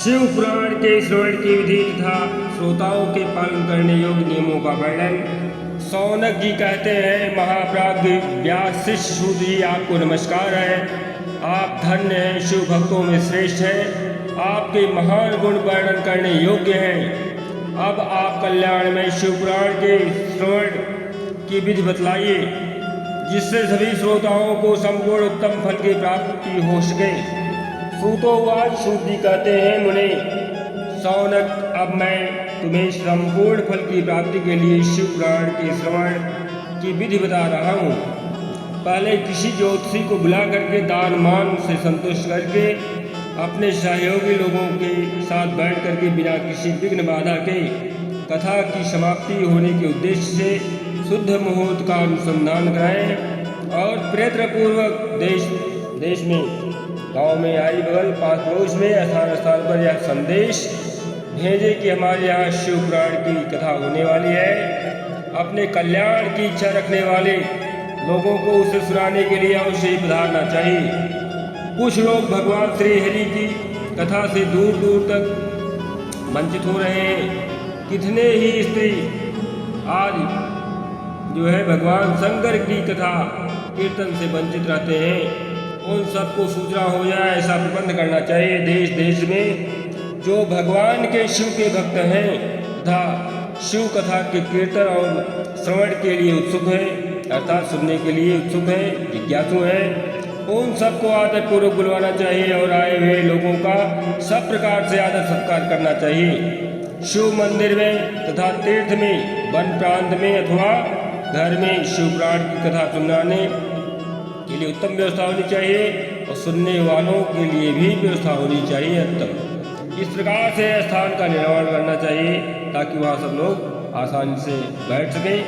शिव पुराण के श्रवण की विधि तथा श्रोताओं के पालन करने योग्य नियमों का वर्णन। सौनक जी कहते हैं, महाप्राज्ञ व्यास शिष्य सूत जी आपको नमस्कार है। आप धन्य हैं, शिव भक्तों में श्रेष्ठ हैं, आपके महान गुण वर्णन करने योग्य हैं। अब आप कल्याण में शिव पुराण के श्रवण की विधि बतलाइए, जिससे सभी श्रोताओं को संपूर्ण उत्तम फल की प्राप्ति हो सके। सूतोवाच, सूत जी कहते हैं, मुने सौनक, अब मैं तुम्हें संपूर्ण फल की प्राप्ति के लिए शिव पुराण के श्रवण की विधि बता रहा हूँ। पहले किसी ज्योतिषी को बुला करके दान मान से संतुष्ट करके अपने सहयोगी लोगों के साथ बैठ करके बिना किसी विघ्न बाधा के कथा की समाप्ति होने के उद्देश्य से शुद्ध मुहूर्त का अनुसंधान कराएं और प्रयत्नपूर्वक देश में, गांव में, आई बगल, पास पड़ोस में, स्थान स्थान पर यह संदेश भेजे कि हमारे यहाँ शिव पुराण की कथा होने वाली है। अपने कल्याण की इच्छा रखने वाले लोगों को उसे सुनाने के लिए अवश्य ही पधारना चाहिए। कुछ लोग भगवान श्री हरि की कथा से दूर दूर तक वंचित हो रहे हैं। कितने ही स्त्री आज जो है भगवान शंकर की कथा कीर्तन से वंचित रहते हैं। उन सबको सूचना हो जाए, ऐसा प्रबंध करना चाहिए। देश देश में जो भगवान के शिव के भक्त हैं तथा शिव कथा के कीर्तन और श्रवण के लिए उत्सुक हैं, अर्थात सुनने के लिए उत्सुक हैं, जिज्ञासु हैं, उन सबको आदरपूर्वक बुलवाना चाहिए और आए हुए लोगों का सब प्रकार से आदर सत्कार करना चाहिए। शिव मंदिर में तथा तीर्थ में, वन प्रांत में अथवा घर में शिव पुराण की कथा सुनाने के लिए उत्तम व्यवस्था होनी चाहिए और सुनने वालों के लिए भी व्यवस्था होनी चाहिए उत्तम। इस प्रकार से स्थान का निर्माण करना चाहिए ताकि वहाँ सब लोग आसानी से बैठ सकें।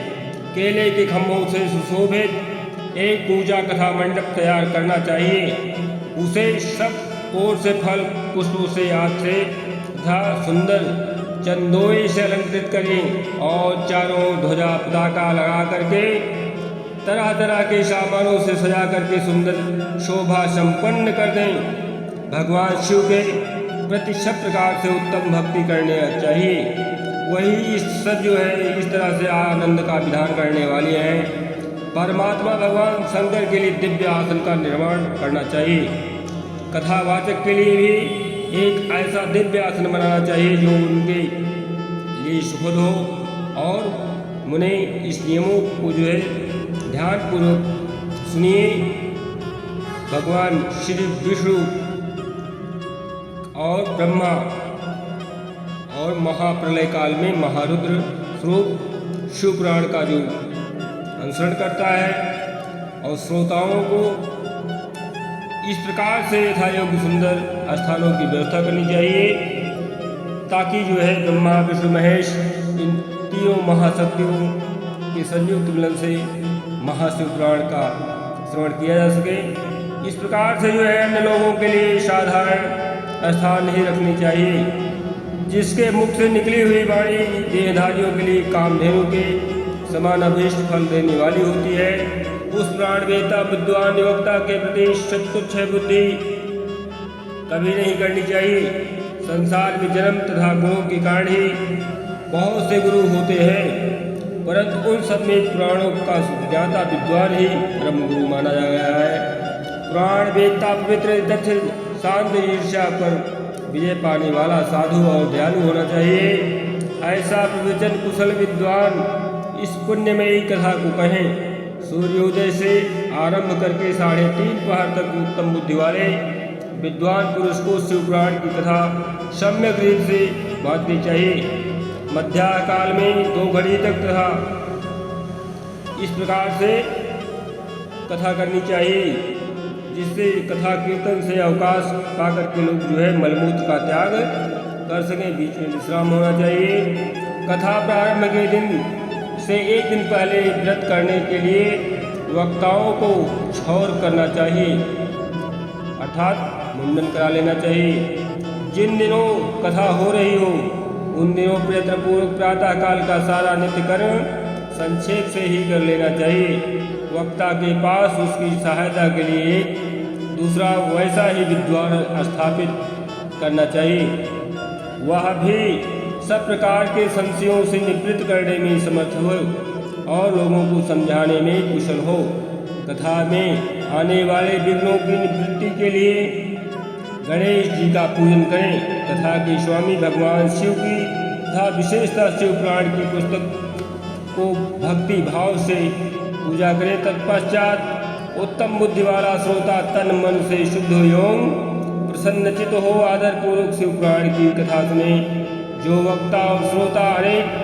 केले के खम्भों से सुशोभित एक पूजा कथा मंडप तैयार करना चाहिए। उसे सब ओर से फल पुष्पों से, आग से तथा सुंदर चंदोई से अलंकृत करें और चारों ध्वजा पताका लगा करके तरह तरह के सामानों से सजा करके सुंदर शोभा संपन्न कर दें। भगवान शिव के प्रति सब प्रकार से उत्तम भक्ति करने चाहिए। वही सब जो है इस तरह से आनंद का विधान करने वाले हैं। परमात्मा भगवान शंकर के लिए दिव्य आसन का निर्माण करना चाहिए। कथावाचक के लिए भी एक ऐसा दिव्य आसन बनाना चाहिए जो उनके लिए सुखद हो। और मुने इस नियमों को जो है ध्यानपूर्वक सुनिए। भगवान श्री विष्णु और ब्रह्मा और महाप्रलय काल में महारुद्र स्वरूप शिव पुराण का जो अनुसरण करता है और श्रोताओं को इस प्रकार से यथायोग्य सुंदर स्थानों की व्यवस्था करनी चाहिए ताकि जो है ब्रह्मा विष्णु महेश इन तीनों महाशक्तियों के संयुक्त मिलन से महाशिव पुराण का श्रवण किया जा सके। इस प्रकार से जो है अन्य लोगों के लिए साधारण स्थान नहीं रखनी चाहिए। जिसके मुख से निकली हुई वाणी देहधारियों के लिए कामधेनु के समान अभीष्ट फल देने वाली होती है। उस प्राण वेता विद्वान युवक्ता के प्रति शतुच्छ बुद्धि कभी नहीं करनी चाहिए। संसार में जन्म तथा गुणों के कारण ही बहुत से गुरु होते हैं, परंतु उन सब में पुराणों का ज्ञाता विद्वान ही ब्रह्म गुरु माना जा गया है। पुराण वेदता पवित्र, दक्ष, शांत, ईर्ष्या पर विजय पाने वाला साधु और दयालु होना चाहिए। ऐसा प्रवचन कुशल विद्वान इस पुण्यमयी कथा को कहें। सूर्योदय से आरंभ करके 3:30 पहर तक उत्तम बुद्धि वाले विद्वान पुरुष को शिव पुराण की कथा सम्यक रूप से बांटनी चाहिए। मध्याह्न काल में 2 घड़ी तक तथा इस प्रकार से कथा करनी चाहिए, जिससे कथा कीर्तन से अवकाश पाकर के लोग जो है मलमूत्र का त्याग कर सकें। बीच में विश्राम होना चाहिए। कथा प्रारंभ के दिन से 1 दिन पहले व्रत करने के लिए वक्ताओं को क्षौर करना चाहिए, अर्थात मुंडन करा लेना चाहिए। जिन दिनों कथा हो रही हो उन दिनों प्रयत्नपूर्वक प्रातः काल का सारा नित्य कर्म संक्षेप से ही कर लेना चाहिए। वक्ता के पास उसकी सहायता के लिए दूसरा वैसा ही विद्वान स्थापित करना चाहिए। वह भी सब प्रकार के संशयों से निवृत्त करने में समर्थ हो और लोगों को समझाने में कुशल हो। कथा में आने वाले विघ्नों की निवृत्ति के लिए गणेश जी का पूजन करें। कथा के स्वामी भगवान शिव की तथा विशेषतः शिव पुराण की पुस्तक को भक्ति भाव से पूजा करें। तत्पश्चात उत्तम बुद्धि वाला श्रोता तन मन से शुद्ध एवं प्रसन्नचित हो आदर पूर्वक शिव पुराण की कथा सुने। जो वक्ता और श्रोता अनेक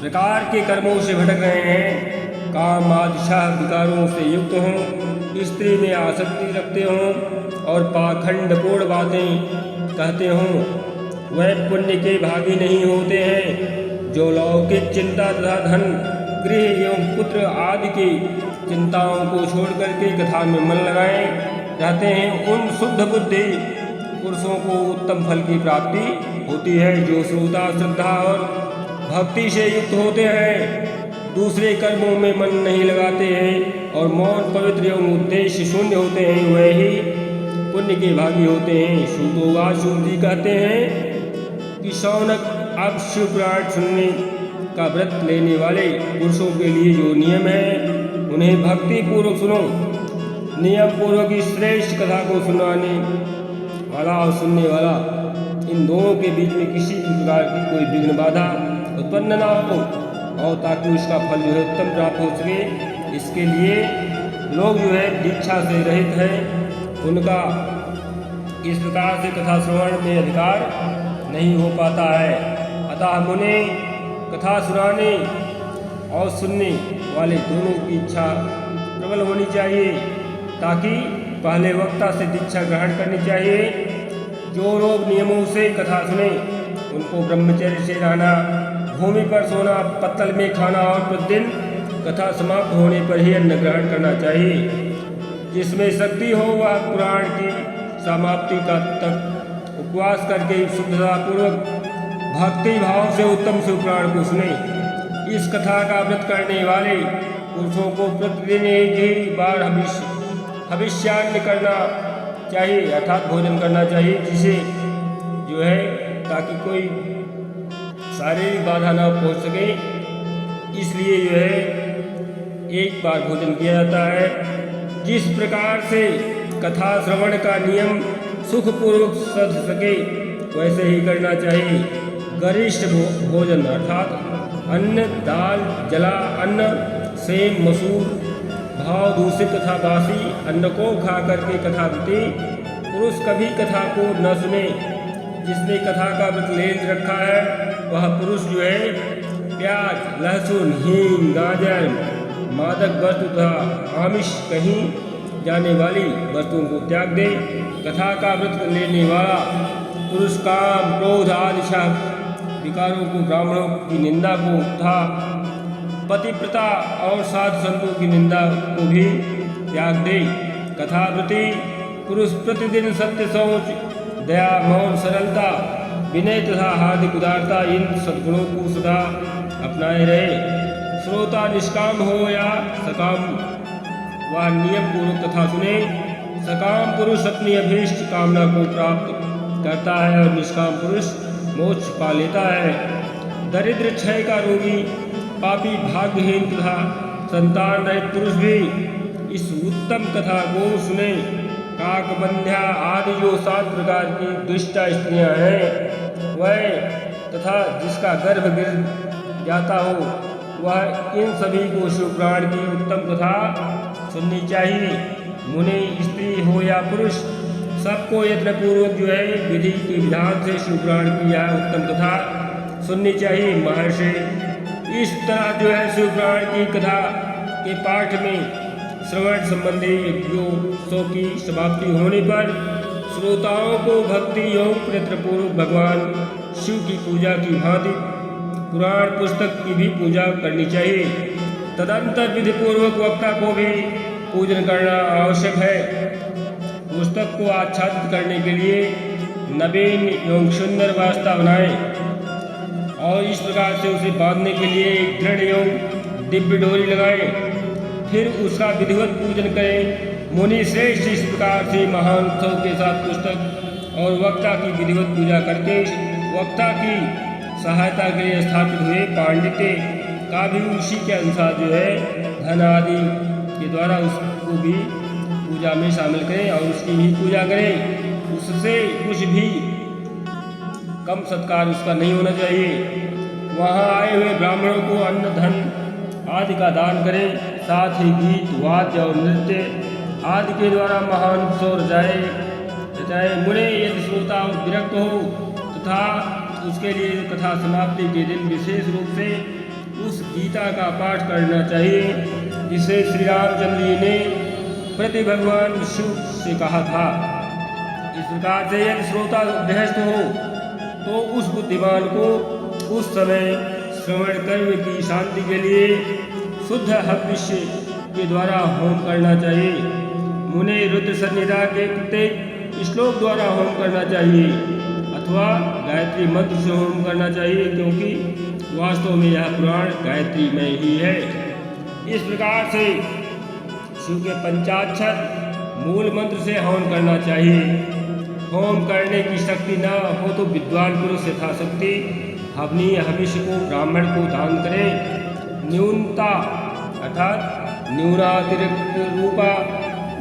प्रकार के कर्मों से भटक रहे हैं, काम आदिशाह विकारों से युक्त हों, स्त्री में आसक्ति रखते हों और पाखंडपूर्ण बातें कहते हों, वह पुण्य के भागी नहीं होते हैं। जो लौकिक चिंता तथा धन गृह एवं पुत्र आदि की चिंताओं को छोड़ करके कथा में मन लगाए रहते हैं, उन शुद्ध बुद्धि पुरुषों को उत्तम फल की प्राप्ति होती है। जो श्रोता श्रद्धा और भक्ति से युक्त होते हैं, दूसरे कर्मों में मन नहीं लगाते हैं और मौन पवित्र एवं उद्देश्य शून्य होते हैं, वह ही पुण्य के भागी होते हैं। सूत जी कहते हैं कि शौनक अब शिव पुराण सुनने का व्रत लेने वाले पुरुषों के लिए जो नियम है उन्हें भक्ति पूर्वक सुनो। नियम पूर्वक इस श्रेष्ठ कथा को सुनाने वाला और सुनने वाला, इन दोनों के बीच में किसी भी प्रकार की कोई विघ्न बाधा उत्पन्न न हो और ताकि उसका फल जो है उत्तम प्राप्त हो सके। इसके लिए लोग जो है दीक्षा से रहित है, उनका इस प्रकार से कथा श्रवण में अधिकार नहीं हो पाता है। अतः मुने कथा सुनाने और सुनने वाले दोनों की इच्छा प्रबल होनी चाहिए, ताकि पहले वक्ता से दीक्षा ग्रहण करनी चाहिए। जो लोग नियमों से कथा सुने उनको ब्रह्मचर्य से रहना, भूमि पर सोना, पत्तल में खाना और प्रतिदिन कथा समाप्त होने पर ही अन्न ग्रहण करना चाहिए। जिसमें शक्ति हो वह पुराण की समाप्ति का तक उपवास करके शुद्धतापूर्वक भक्ति भाव से उत्तम शिव पुराण को सुने। इस कथा का व्रत करने वाले पुरुषों को प्रतिदिन एक ही बार हविष्यान्न करना चाहिए, अर्थात भोजन करना चाहिए, जिसे जो है ताकि कोई शारीरिक बाधा न पहुंच सके। इसलिए जो है एक बार भोजन किया जाता है। जिस प्रकार से कथा श्रवण का नियम सुखपूर्वक सध सके वैसे ही करना चाहिए। गरिष्ठ भोजन अर्थात अन्न, दाल, जला अन्न, सेम, मसूर, भाव दूषित तथा बासी अन्न को खा करके कथावृत्ति पुरुष कभी कथा को न सुने। जिसने कथा का व्रत ले रखा है वह पुरुष जो है प्याज, लहसुन, हींग, गाजर, मादक वस्तु तथा आमिष कहीं जाने वाली वस्तुओं को त्याग दे। कथा का व्रत लेने वाला पुरुष काम, क्रोध आदि विकारों को, ब्राह्मणों की निंदा को तथा पतिव्रता और साधु संतों की निंदा को भी त्याग दे। कथावृत्ति पुरुष प्रतिदिन सत्य, सोच, दया, मौन, सरलता, विनय तथा हार्दिक उदारता इन सद्गुणों को सदा अपनाए रहे। श्रोता निष्काम हो या सकाम वह नियम पूर्वक कथा सुने। सकाम पुरुष अपनी अभीष्ट कामना को प्राप्त करता है और निष्काम पुरुष मोक्ष पा लेता है। दरिद्र, क्षय का रोगी, पापी, भाग्यहीन तथा संतान रहित पुरुष भी इस उत्तम कथा को सुने। काकबंध्या आदि जो 7 प्रकार की दुष्टा स्त्रियां हैं वह तथा जिसका गर्भ गिर जाता हो वह इन सभी को शिव पुराण की उत्तम कथा सुननी चाहिए। मुनि, स्त्री हो या पुरुष, सबको यत्नपूर्वक जो है विधि की विधान से शिव पुराण की यह उत्तम कथा सुननी चाहिए। महर्षि इस तरह जो है शिव पुराण की कथा के पाठ में श्रवण संबंधी यज्ञों की समाप्ति होने पर श्रोताओं को भक्ति योग प्रयत्नपूर्वक भगवान शिव की पूजा की भांति पुराण पुस्तक की भी पूजा करनी चाहिए। तदंतर विधिपूर्वक वक्ता को भी पूजन करना आवश्यक है। पुस्तक को आच्छादित करने के लिए नवीन एवं सुंदर वास्ता बनाएं और इस प्रकार से उसे बांधने के लिए एक दृढ़ एवं दिव्य डोरी लगाएं। फिर उसका विधिवत पूजन करें। मुनि श्रेष्ठ इस प्रकार से महान उत्सव के साथ पुस्तक और वक्ता की विधिवत पूजा करके वक्ता की सहायता के लिए स्थापित हुए पांडित्य का भी उसी के अनुसार जो है धन आदि के द्वारा उसको भी पूजा में शामिल करें और उसकी भी पूजा करें। उससे कुछ भी कम सत्कार उसका नहीं होना चाहिए। वहाँ आए हुए ब्राह्मणों को अन्न धन आदि का दान करें। साथ ही गीत वाद्य और नृत्य आदि के द्वारा महान शोर रचाए। मुने यदि श्रोता विरक्त हो तथा उसके लिए कथा समाप्ति के दिन विशेष रूप से उस गीता का पाठ करना चाहिए जिसे श्री रामचंद्र जी ने प्रति भगवान शिव से कहा था। इस प्रकार से यदि श्रोता गृहस्थ हो तो उस बुद्धिमान को उस समय श्रवण कर्म की शांति के लिए शुद्ध हविष्य के द्वारा होम करना चाहिए। मुने रुद्र संहिता के प्रत्येक श्लोक द्वारा होम करना चाहिए अथवा गायत्री मंत्र से होम करना चाहिए, क्योंकि वास्तव में यह पुराण गायत्री में ही है। इस प्रकार से शिव के पंचाक्षर मूल मंत्र से होम करना चाहिए। होम करने की शक्ति न हो तो विद्वान पुरुष यथाशक्ति हवनीय हविष्य को ब्राह्मण को दान करें। न्यूनता अर्थात न्यूनातिरिक्त रूपा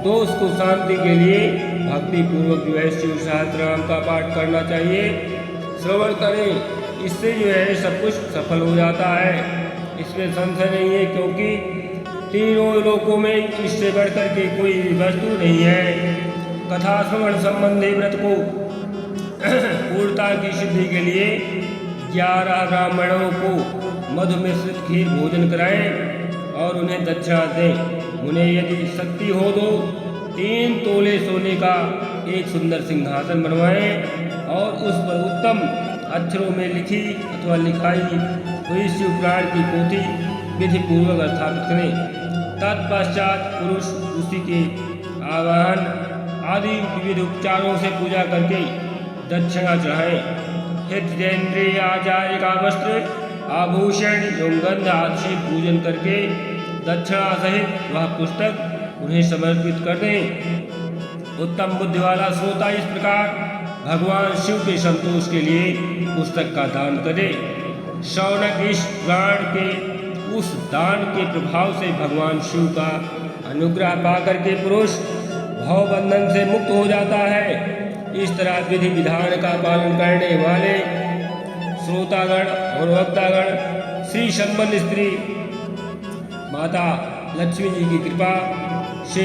दोष को शांति के लिए भक्ति पूर्वक जो है शिव सहस्त्रनाम का पाठ करना चाहिए, श्रवण करें। इससे जो है सब कुछ सफल हो जाता है, इसमें संशय नहीं है, क्योंकि तीनों लोकों में इससे बढ़कर के कोई वस्तु नहीं है। कथा श्रवण संबंधी व्रत को पूर्णता की सिद्धि के लिए 11 ब्राह्मणों को मधु मिश्रित खीर भोजन कराएं और उन्हें दक्षिणा दें। उन्हें यदि शक्ति हो तो 3 तोले सोने का एक सुंदर सिंहासन बनवाएं और उस पर उत्तम अक्षरों में लिखी अथवा लिखाई हुई शिव पुराण की पोथी विधि पूर्वक स्थापित करें। तत्पश्चात पुरुष उसी के आवाहन आदि विविध उपचारों से पूजा करके दक्षिणा चढ़ाएं। हृदयेन्द्रिय आचार्य का वस्त्र आभूषण एवं गंध आदि से पूजन करके दक्षिणा सहित वह पुस्तक उन्हें समर्पित कर दें। उत्तम बुद्धि वाला श्रोता इस प्रकार भगवान शिव के संतोष के लिए पुस्तक का दान करे। शौनक इस पुराण के उस दान के प्रभाव से भगवान शिव का अनुग्रह पाकर के पुरुष भव बंधन से मुक्त हो जाता है। इस तरह विधि विधान का पालन करने वाले श्रोतागण और वक्तागण श्री संबंध स्त्री माता लक्ष्मी जी की कृपा से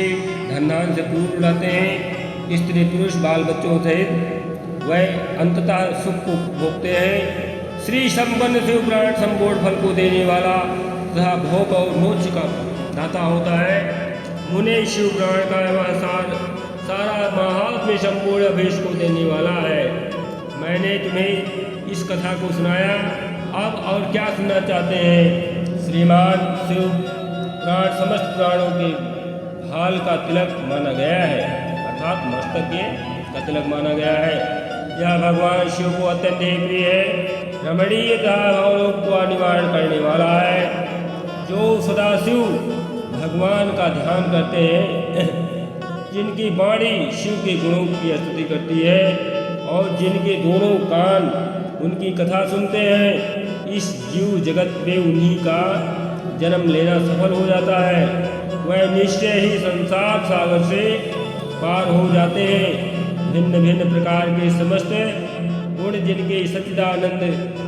धनदान से पूर्ण रहते हैं। स्त्री पुरुष बाल बच्चों सहित वह अंततः सुख को भोगते हैं। श्री संबंध शिव पुराण संपूर्ण फल को देने वाला तथा भोग और मोक्ष का दाता होता है। मुने शिव पुराण का वह सारा महात्म्य संपूर्ण अभेश को देने वाला है। मैंने तुम्हें इस कथा को सुनाया, अब और क्या सुनना चाहते हैं? श्रीमान शिव पुराण समस्त पुराणों के भाल का तिलक माना गया है, अर्थात मस्तक का तिलक माना गया है। यह भगवान शिव को अत्यंत प्रिय है। रमणीय भावों का निवारण करने वाला है। जो सदाशिव भगवान का ध्यान करते हैं, जिनकी वाणी शिव के गुणों की स्तुति करती है और जिनके दोनों कान उनकी कथा सुनते हैं, इस जीव जगत में उन्हीं का जन्म लेना सफल हो जाता है। वह निश्चय ही संसार सागर से पार हो जाते हैं। भिन्न भिन्न प्रकार के समस्त गुण जिनके सच्चिदानंद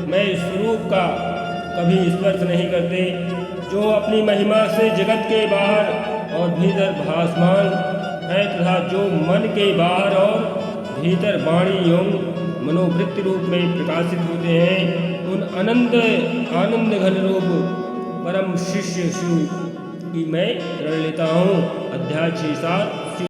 में स्वरूप का कभी स्पर्श नहीं करते, जो अपनी महिमा से जगत के बाहर और भीतर भासमान है तथा जो मन के बाहर और भीतर वाणी एवं मनोवृत्ति रूप में प्रकाशित होते हैं, उन अनंत आनंद घन रूप परम शिष्य शिव की मैं रण लेता हूँ। अध्याय 6-7